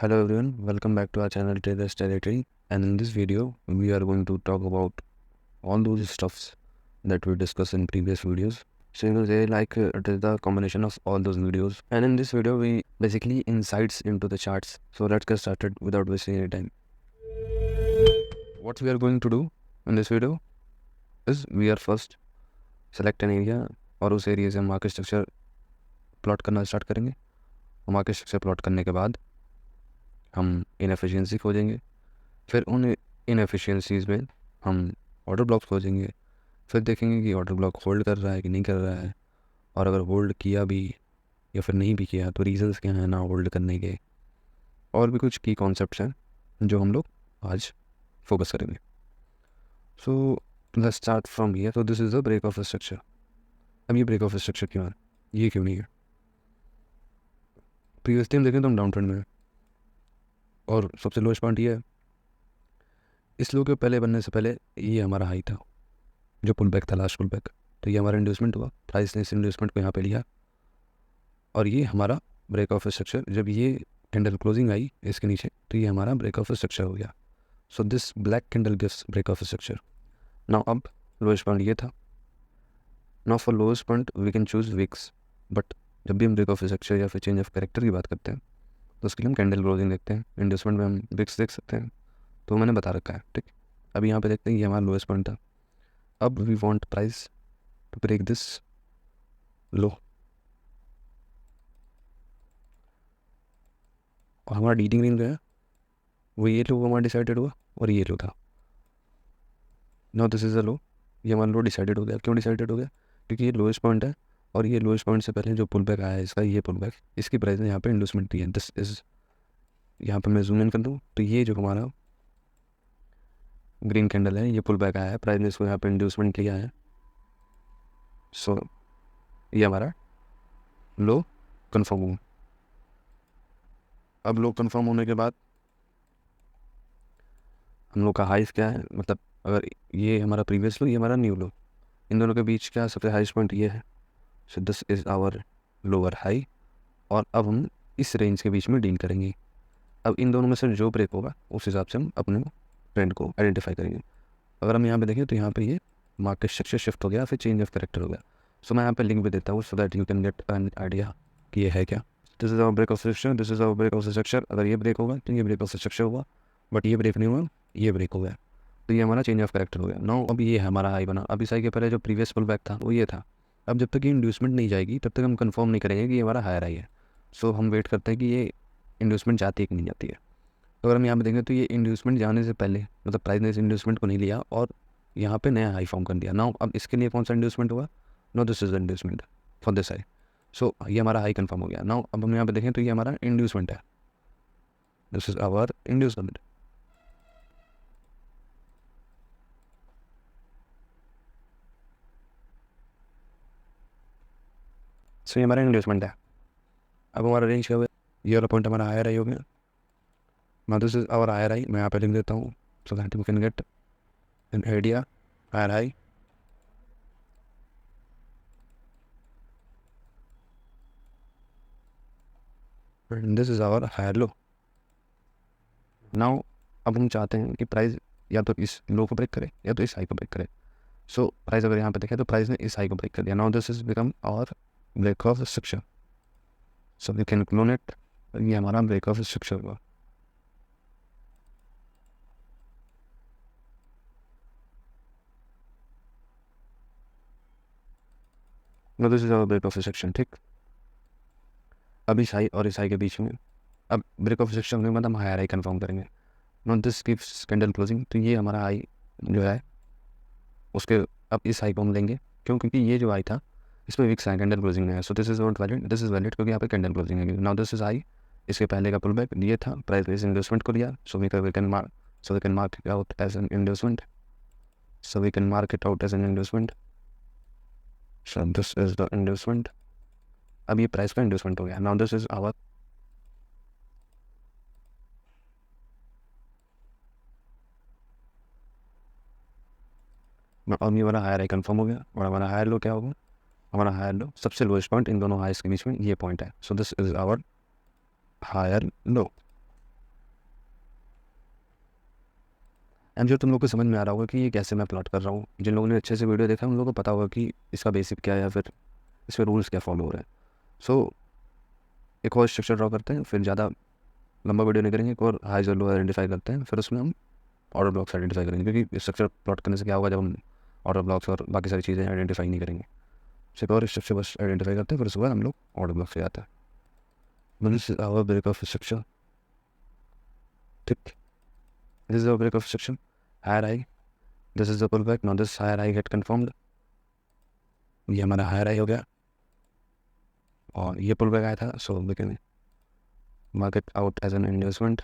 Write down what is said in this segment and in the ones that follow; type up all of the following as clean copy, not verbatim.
Hello everyone, welcome back to our channel Traders Territory, and in this video we are going to talk about all those stuffs that we discussed in previous videos. So you know they it is the combination of all those videos, and in this video we basically insights into the charts. So let's get started without wasting any time. What we are going to do in this video is we are first select an area और उस area से हम market structure plot करना start करेंगे। Market structure plot करने के बाद हम इनएफिशिएंसी खोजेंगे, फिर उन इनएफिशिएंसीज़ में हम ऑर्डर ब्लॉक्स खोजेंगे, फिर देखेंगे कि ऑर्डर ब्लॉक होल्ड कर रहा है कि नहीं कर रहा है, और अगर होल्ड किया भी या फिर नहीं भी किया तो रीजंस क्या हैं ना होल्ड करने के, और भी कुछ की कॉन्सेप्ट्स हैं जो हम लोग आज फोकस करेंगे। So let's start from here. तो this is the break of structure. अब ये ब्रेक ऑफ स्ट्रक्चर क्यों है, ये क्यों नहीं है? प्रीवियस टाइम देखें तो हम डाउन ट्रेंड में है, और सबसे लोएस्ट पॉइंट ये है। इस लो के पहले बनने से पहले ये हमारा हाई था, जो पुल बैक था, लास्ट पुल बैक। तो ये हमारा इंड्यूसमेंट हुआ, प्राइस ने इस इंड्यूसमेंट को यहाँ पे लिया, और ये हमारा ब्रेक ऑफ स्ट्रक्चर। जब ये कैंडल क्लोजिंग आई इसके नीचे तो ये हमारा ब्रेक ऑफ स्ट्रक्चर हो गया। So this black candle gives break of structure. Now अब लोएस्ट पॉइंट ये था। Now for lowest point we can choose wicks, but जब भी हम ब्रेक ऑफ स्ट्रक्चर या फिर चेंज ऑफ कैरेक्टर की बात करते हैं तो उसके लिए हम कैंडल क्लोजिंग देखते हैं। इंड्यूसमेंट में हम विक्स देख सकते हैं, तो मैंने बता रखा है, ठीक। अब यहाँ पे देखते हैं ये हमारा लोएस्ट पॉइंट था। अब we want price to break this low, और हमारा डीटिंग रेंज गया, वो ये लो हमारा डिसाइडेड हुआ और ये लो था। नो दिस इज़ अ लो, ये हमारा लो डिसाइडेड हो गया। क्यों डिसाइडेड हो गया? क्योंकि ये लोएस्ट पॉइंट है, और ये लोएस्ट पॉइंट से पहले जो पुल बैक आया है इसका, ये पुल बैक, इसकी प्राइस ने यहाँ पे इंड्यूसमेंट दी है। दिस इज़, यहाँ पे मैं जूम इन कर दूँ तो ये जो हमारा ग्रीन कैंडल है, ये पुल बैक आया है, प्राइस ने इसको यहाँ पे इंड्यूसमेंट लिया है। सो ये हमारा लो कन्फर्म हुआ। अब लो कन्फर्म होने के बाद हम लोग का हाइस क्या है, मतलब अगर ये हमारा प्रीवियस लो, ये हमारा न्यू लो, इन दोनों के बीच क्या सबसे हाईएस्ट पॉइंट ये है। So this is our lower high, और अब हम इस रेंज के बीच में डील करेंगे। अब इन दोनों में से जो ब्रेक होगा उस हिसाब से हम अपने ट्रेंड को आइडेंटिफाई करेंगे। अगर हम यहाँ पे देखें तो यहाँ पे ये मार्केट स्ट्रक्चर शिफ्ट हो गया, फिर चेंज ऑफ कैरेक्टर हो गया। सो मैं यहाँ पे लिंक भी देता हूँ so that you can get an idea कि ये है क्या। This is our break of structure, this is our break of structure. अगर ये ब्रेक होगा तो ये ब्रेक ऑफ स्ट्रक्चर हुआ, बट ये ब्रेक नहीं हुआ, ये ब्रेक हो गया, तो ये हमारा चेंज ऑफ कैरेक्टर हो गया। नो अब ये हमारा हाई बना। अब इस हाई के पहले जो प्रीवियस पुल बैक था वो ये था। अब जब तक ये इंड्यूसमेंट नहीं जाएगी तब तक हम कंफर्म नहीं करेंगे कि ये हमारा हायर हाई है। सो हम वेट करते हैं कि ये इंड्यूसमेंट जाती है कि नहीं जाती है। तो अगर हम यहाँ पे देखें तो ये इंड्यूसमेंट जाने से पहले, मतलब प्राइस ने इस इंड्यूसमेंट को नहीं लिया और यहाँ पे नया हाई फॉर्म कर दिया। नाउ अब इसके लिए कौन सा इंड्यूसमेंट हुआ? No this is inducement for this high. So ये हमारा हाई कंफर्म हो गया। नाउ अब हम यहाँ पे देखें तो ये हमारा इंड्यूसमेंट है, दिस इज आवर इंड्यूसमेंट। सो ये हमारा इंड्यूसमेंट है। अब हमारा रेंज क्या हुआ? ये वाला पॉइंट हमारा हायर हाई हो गया। Now this is our higher high, मैं यहाँ पे लिख देता हूँ so that you can get an idea. Higher high, this is our higher low. Now अब हम चाहते हैं कि प्राइस या तो इस लो को ब्रेक करे या तो इस हाई को ब्रेक करे। सो प्राइस अगर यहाँ पे देखें तो प्राइस ने इस हाई को ब्रेक कर दिया। Now this is become our break of structure, so we can clone it. ये हमारा ब्रेक ऑफ स्ट्रक्चर हुआ। No this is our break of structure, ठीक। अब इस हाई और इस हाई के बीच में अब ब्रेक ऑफ स्ट्रक्चर होने के बाद हम हायर हाई कंफर्म करेंगे। No this gives candle closing, तो ये हमारा हाई जो है उसके, अब इस हाई को हम लेंगे। क्यों? क्योंकि ये जो हाई था इसमें विक्स है, कैंडल क्लोजिंग है। So this is not valid, this is valid क्योंकि यहाँ पे कैंडल क्लोजिंग है। नाउ दिस इज हाई, इसके पहले का पुल बैक ये था, प्राइस इस इंड्यूसमेंट को लिया। So we can mark it out as an inducement, so we can mark it out as an inducement. So this is the inducement. अब ये प्राइस का इंड्यूसमेंट हो गया। नाउ दिस इज आवर अब ये हमारा हायर हाई कंफर्म हो गया, और हमारा हायर लो क्या होगा? हमारा हायर लो सबसे लोएस्ट पॉइंट इन दोनों हाइस के बीच में ये पॉइंट है। So this is our higher low. And जो तुम लोग को समझ में आ रहा होगा कि ये कैसे मैं प्लॉट कर रहा हूँ, जिन लोगों ने अच्छे से वीडियो देखा है उन लोगों को पता होगा कि इसका बेसिक क्या है या फिर इसमें रूल्स क्या फॉलो हो रहे हैं। सो एक और स्ट्रक्चर ड्रॉ करते हैं, फिर ज़्यादा लंबा वीडियो नहीं करेंगे, एक और हाई और लो आइडेंटिफाई करते हैं, फिर उसमें हम ऑर्डर ब्लॉक्स आइडेंटिफाई करेंगे, क्योंकि स्ट्रक्चर प्लॉट करने से क्या होगा जब हम ऑर्डर ब्लॉक्स और बाकी सारी चीज़ें आइडेंटिफाई नहीं करेंगे। सिर्फ और स्ट्रक्चर बस आइडेंटिफाई करते हैं, फिर उसके बाद हम लोग ऑर्डर ब्लॉक से जाते हैं। This is our break of structure. ठीक, this is our break of structure, higher high, this is the pull back, now this higher high get confirmed. ये हमारा हायर आई हो गया और ये पुल बैक आया था, so we can mark it out as an inducement.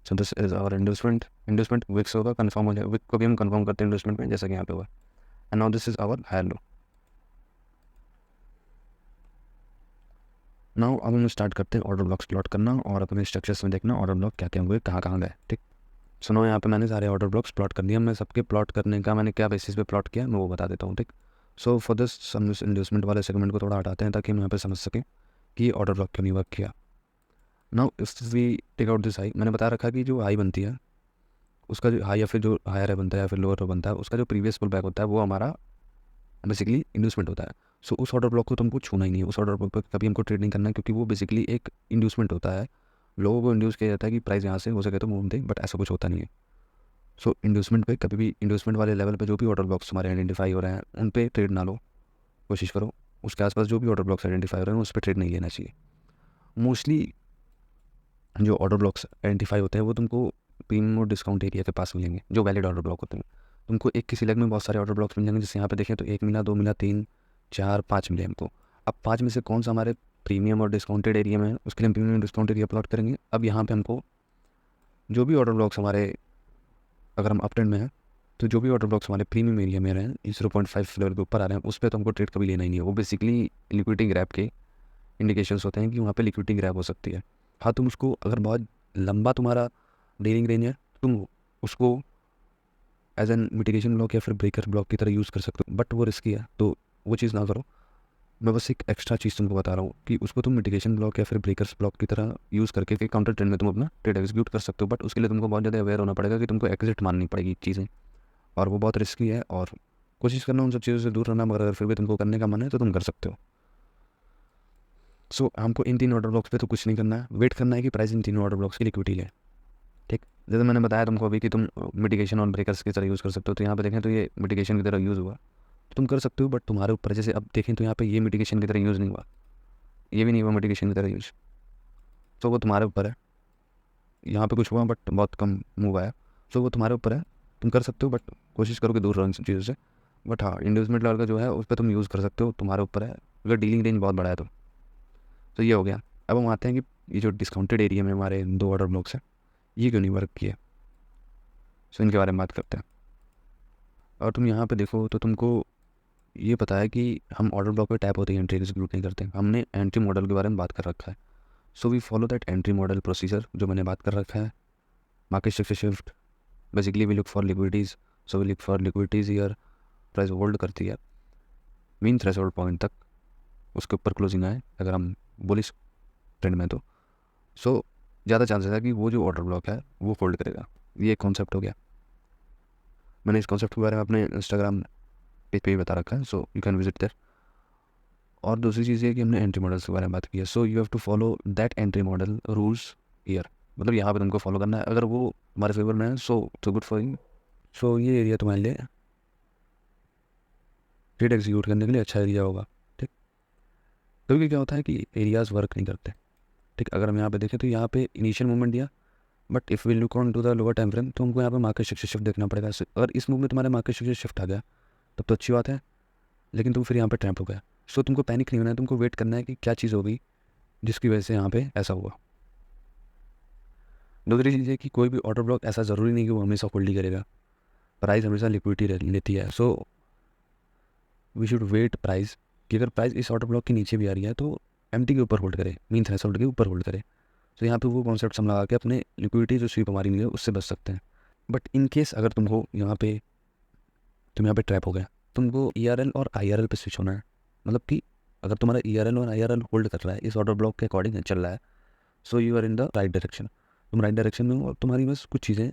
So this is our inducement. Inducement wicks होगा, confirm हो जाएगा, विक को भी हम कन्फर्म करते हैं इंड्यूसमेंट में, जैसा कि यहाँ पे हुआ। And now this is our higher low. Now अब हम स्टार्ट करते हैं ऑर्डर ब्लॉक्स प्लॉट करना और अपने स्ट्रक्चर्स में देखना ऑर्डर ब्लॉक क्या क्या हुए, कहाँ कहाँ गए। ठीक, सुनो, यहाँ पे मैंने सारे ऑर्डर ब्लॉक्स प्लॉट कर दिए। मैं सबके प्लॉट करने का मैंने क्या बेसिस पे प्लॉट किया मैं वो बता देता हूँ। ठीक, सो फॉर दिस हम इस इंड्यूसमेंट वाले सेगमेंट को थोड़ा हटाते हैं ताकि हम यहाँ पे समझ सकें कि ऑर्डर ब्लॉक क्यों नहीं वर्क किया। Now if we take out this high, मैंने बता रखा कि जो हाई बनती है उसका जो हाई या फिर जो हायर है बनता है या फिर लोअर बनता है, उसका जो प्रीवियस पुल बैक होता है वो हमारा बेसिकली इंड्यूसमेंट होता है। सो उस ऑर्डर ब्लॉक को तुमको छूना ही नहीं है, उस ऑर्डर ब्लॉक पर कभी हमको ट्रेड नहीं करना है, क्योंकि वो बेसिकली एक इंड्यूसमेंट होता है। लोगों को इंड्यूस किया जाता है कि प्राइस यहाँ से हो सके तो मूव दे, बट ऐसा कुछ होता नहीं है। सो इंड्यूसमेंट पे कभी भी, इंड्यूसमेंट वाले लेवल पे जो भी ऑर्डर ब्लॉक्स हमारे आइडेंटिफाई हो रहे हैं उन पे ट्रेड ना लो, कोशिश करो। उसके आसपास जो भी ऑर्डर ब्लॉक्स आइडेंटिफाई हो रहे हैं उस पर ट्रेड नहीं लेना चाहिए। मोस्टली जो ऑर्डर ब्लॉक्स आइडेंटिफाई होते हैं वो तुमको प्रीमियम और डिस्काउंट एरिया के पास मिलेंगे, जो वैलिड ऑर्डर ब्लॉक होते हैं। तुमको एक किसी लेग में बहुत सारे ऑर्डर ब्लॉक्स मिल जाएंगे, जैसे यहाँ पे देखें तो 1 मिला, 2 मिला, 3, 4, 5 मिले हमको। अब 5 में से कौन सा हमारे प्रीमियम और डिस्काउंटेड एरिया में है, उसके लिए हम प्रीमियम डिस्काउंट एरिया प्लॉट करेंगे। अब यहाँ पे हमको जो भी ऑर्डर ब्लॉक्स हमारे, अगर हम अप ट्रेंड में हैं तो जो भी ऑर्डर ब्लॉक्स हमारे प्रीमियम एरिया में रहे हैं, 0.5 लेवल के ऊपर आ रहे हैं, उस पर तो हमको ट्रेड कभी लेना ही नहीं है। वो बेसिकली लिक्विडिटी ग्रैप के इंडिकेशंस होते हैं कि वहाँ पे लिक्विडिटी ग्रैप हो सकती है। हाँ, तुम उसको अगर बहुत लंबा तुम्हारा डीलिंग रेंज है तुम उसको एज एन मिटिगेशन ब्लॉक या फिर ब्रेकर ब्लॉक की तरह यूज़ कर सकते हो, बट वो रिस्की है, तो वो चीज़ ना करो। मैं बस एक एक्स्ट्रा चीज़ तुमको बता रहा हूँ कि उसको तुम मिटिगेशन ब्लॉक या फिर ब्रेकर्स ब्लॉक की तरह यूज़ करके फिर काउंटर ट्रेंड में तुम अपना ट्रेड एग्जीक्यूट कर सकते हो, बट उसके लिए तुमको बहुत ज़्यादा अवेयर होना पड़ेगा कि तुमको एग्जिट माननी पड़ेगी चीज़ें, और वो बहुत रिस्की है। और कोशिश करना उन सब चीज़ों से दूर रहना, मगर अगर फिर भी तुमको करने का मन है तो तुम कर सकते हो। सो हमको इन 3 ऑर्डर ब्लॉक्स पे तो कुछ नहीं करना है, वेट करना है कि प्राइस इन 3 ऑर्डर ब्लॉक्स की लिक्विडिटी ले। ठीक, जैसे मैंने बताया तुमको अभी कि तुम मिटिगेशन और ब्रेकर्स की तरह यूज़ कर सकते हो, तो यहाँ पे देखें तो ये मिटिगेशन की तरह यूज़ हुआ, तो तुम कर सकते हो, बट तुम्हारे ऊपर। जैसे अब देखें तो यहाँ पे ये मिटिगेशन की तरह यूज़ नहीं हुआ, ये भी नहीं हुआ मिटिगेशन की तरह यूज़, तो वो तुम्हारे ऊपर है। यहाँ पे कुछ हुआ बट बहुत कम मूव आया, तो वो तुम्हारे ऊपर है। तुम कर सकते हो, बट कोशिश करो कि दूर रहो इन सब चीज़ों से। बट हाँ, इंडिविजुअल लेवल का जो है उस पर तुम यूज़ कर सकते हो, तुम्हारे ऊपर है, अगर डीलिंग रेंज बहुत बड़ा है तो ये हो गया। अब हम आते हैं कि ये जो डिस्काउंटेड एरिया में हमारे 2 ऑर्डर ब्लॉक्स हैं, ये क्यों नहीं वर्क किए। सो इनके बारे में बात करते हैं। और तुम यहाँ पे देखो तो तुमको ये पता है कि हम ऑर्डर ब्लॉक पे टैप होते ही एंट्री एग्जीक्यूट नहीं करते, हमने एंट्री मॉडल के बारे में बात कर रखा है। So we follow that entry model procedure जो मैंने बात कर रखा है। Market structure shift, basically we look for liquidities, so we look for liquidities here, price hold करती है मीन थ्रेशोल्ड पॉइंट तक, उसके ऊपर क्लोजिंग आए अगर हम बुलिश ट्रेंड में, तो सो ज़्यादा चांसेस है कि वो जो ऑर्डर ब्लॉक है वो फोल्ड करेगा। ये कॉन्सेप्ट हो गया। मैंने इस कॉन्सेप्ट के बारे में अपने इंस्टाग्राम पेज पे भी बता रखा है, so you can visit there. और दूसरी चीज़ ये है कि हमने एंट्री मॉडल्स के बारे में बात की है, so you have to follow that entry model rules year, मतलब यहाँ पे तुमको फॉलो करना है। अगर वो हमारे फेवर में है सो गुड फॉर यू। सो ये एरिया तुम्हारे लिए ट्रेड एग्जीक्यूट करने के लिए अच्छा एरिया होगा। ठीक, क्योंकि क्या होता है कि एरियाज़ वर्क नहीं करते। ठीक, अगर हम यहाँ पे देखें तो यहाँ पे इनिशियल मूवमेंट दिया, but if we look on to the lower time frame तो हमको यहाँ पे मार्केट स्ट्रक्चर शिफ्ट देखना पड़ेगा। अगर इस मूव में तुम्हारे मार्केट स्ट्रक्चर शिफ्ट आ गया तब तो अच्छी बात है, लेकिन तुम फिर यहाँ पे ट्रैप हो गया। सो तुमको पैनिक नहीं होना है, तुमको वेट करना है कि क्या चीज़ होगी जिसकी वजह से यहाँ पे ऐसा हुआ। दूसरी चीज़ है कि कोई भी ऑर्डर ब्लॉक ऐसा ज़रूरी नहीं कि वो हमेशा होल्ड ही करेगा, प्राइस हमेशा लिक्विडिटी लेती है। So we should wait price कि अगर प्राइस इस ऑर्डर ब्लॉक के नीचे भी आ रही है तो एमटी के ऊपर होल्ड करे, मीन थ्रेशोल्ड के ऊपर होल्ड करे। तो यहाँ पे वो कॉन्सेप्ट हम लगा के अपने लिक्विडिटी जो स्वीप हमारी नहीं है उससे बच सकते हैं। बट इन केस अगर तुम यहाँ पे ट्रैप हो गया, तुमको ERL और IRL पे स्विच होना है। मतलब कि अगर तुम्हारा ERL और IRL होल्ड कर रहा है, इस ऑर्डर ब्लॉक के अकॉर्डिंग चल रहा है, so you are in the right direction, तुम राइट डायरेक्शन में हो और तुम्हारी बस कुछ चीज़ें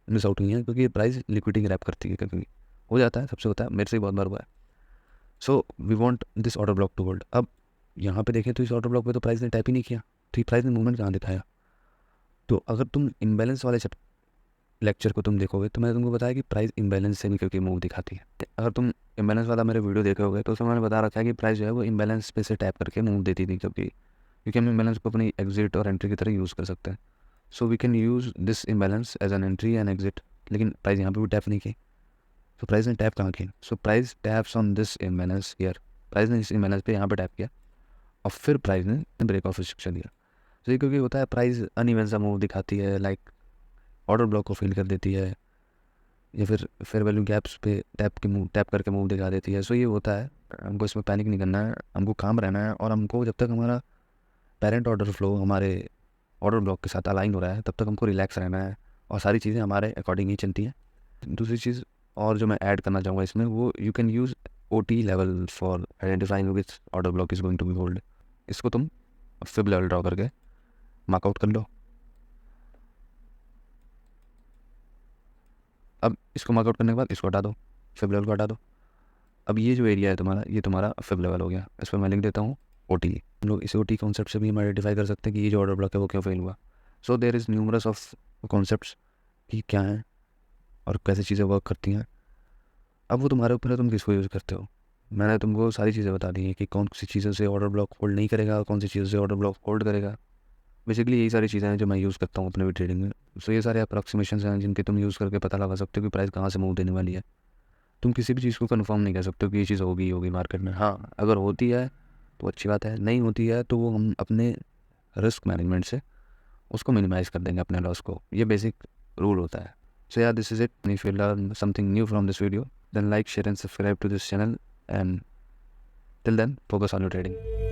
मिस आउट हुई हैं, क्योंकि प्राइस लिक्विडिटी ग्रैब करती है, कभी हो जाता है, सबसे होता है, मेरे से ही बहुत बार हुआ है। So we want this order block to hold. अब यहाँ पे देखें तो इस ऑर्डर ब्लॉक पे तो प्राइस ने टैप ही नहीं किया, तो ये प्राइस ने मूवमेंट कहाँ दिखाया। तो अगर तुम इम्बैलेंस वाले लेक्चर को तुम देखोगे तो मैंने तुमको बताया कि प्राइस इम्बैलेंस से निकल के मूव दिखाती है। अगर तुम इम्बैलेंस वाला मेरे वीडियो देखे होगे तो उसमें मैंने बता रखा है कि प्राइस जो है वो इम्बैलेंस पे से टैप करके मूव देती थी, क्योंकि हम इम्बैलेंस को अपनी एग्जिट और एंट्री की तरह यूज़ कर सकते हैं। So we can use this imbalance as an entry and exit. लेकिन प्राइस यहाँ पे भी टैप नहीं की, तो प्राइस ने टैप कहाँ की? So price taps on this imbalance here. Price ने इस इम्बैलेंस पे यहाँ पे टैप किया और फिर प्राइस ने ब्रेक ऑफ रिस्ट्रिक्शन दिया। तो ये क्योंकि होता है प्राइस अनइवन सा मूव दिखाती है, लाइक ऑर्डर ब्लॉक को फिल कर देती है, या फिर फेयर वैल्यू गैप्स पे टैप करके मूव दिखा देती है। सो ये होता है, हमको इसमें पैनिक नहीं करना है, हमको काम रहना है, और हमको जब तक हमारा पेरेंट ऑर्डर फ्लो हमारे ऑर्डर ब्लॉक के साथ अलाइन हो रहा है तब तक हमको रिलैक्स रहना है, और सारी चीज़ें हमारे अकॉर्डिंग ही चलती हैं। दूसरी चीज़ और जो मैं ऐड करना चाहूँगा इसमें, वो you can use OT level for identifying which order block is going to be hold. इसको तुम फिब लेवल ड्रॉ करके मार्कआउट कर लो। अब इसको मार्कआउट करने के बाद इसको हटा दो, फिब लेवल को हटा दो। अब ये जो एरिया है तुम्हारा, ये तुम्हारा फिब लेवल हो गया। इस पर मैं लिख देता हूँ OT। हम लोग इस OT कॉन्सेप्ट से भी हम आइडेंटिफाई कर सकते हैं कि ये जो ऑर्डर ब्लॉक है वो क्यों फेल हुआ। So there is numerous of concepts कि क्या हैं और कैसे चीज़ें वर्क करती हैं। अब वो तुम्हारे ऊपर है, तुम किसको यूज़ करते हो। मैंने तुमको सारी चीज़ें बता दी हैं कि कौन सी चीज़ों से ऑर्डर ब्लॉक होल्ड नहीं करेगा और कौन सी चीज़ों से ऑर्डर ब्लॉक होल्ड करेगा। बेसिकली यही सारी चीज़ें हैं जो मैं यूज़ करता हूँ अपने भी ट्रेडिंग में। सो ये सारे अप्रॉक्सीमेशन हैं जिनके तुम यूज़ करके पता लगा सकते हो कि प्राइस कहाँ से मूव देने वाली है। तुम किसी भी चीज़ को कन्फर्म नहीं कर सकते हो कि ये चीज़ होगी मार्केट में। हाँ, अगर होती है तो अच्छी बात है, नहीं होती है तो वो हम अपने रिस्क मैनेजमेंट से उसको मिनिमाइज़ कर देंगे, अपने लॉस को। ये बेसिक रूल होता है। सो यार, this is it. If you learn something new from this video, then like, share and subscribe to this channel, and till then focus on your trading.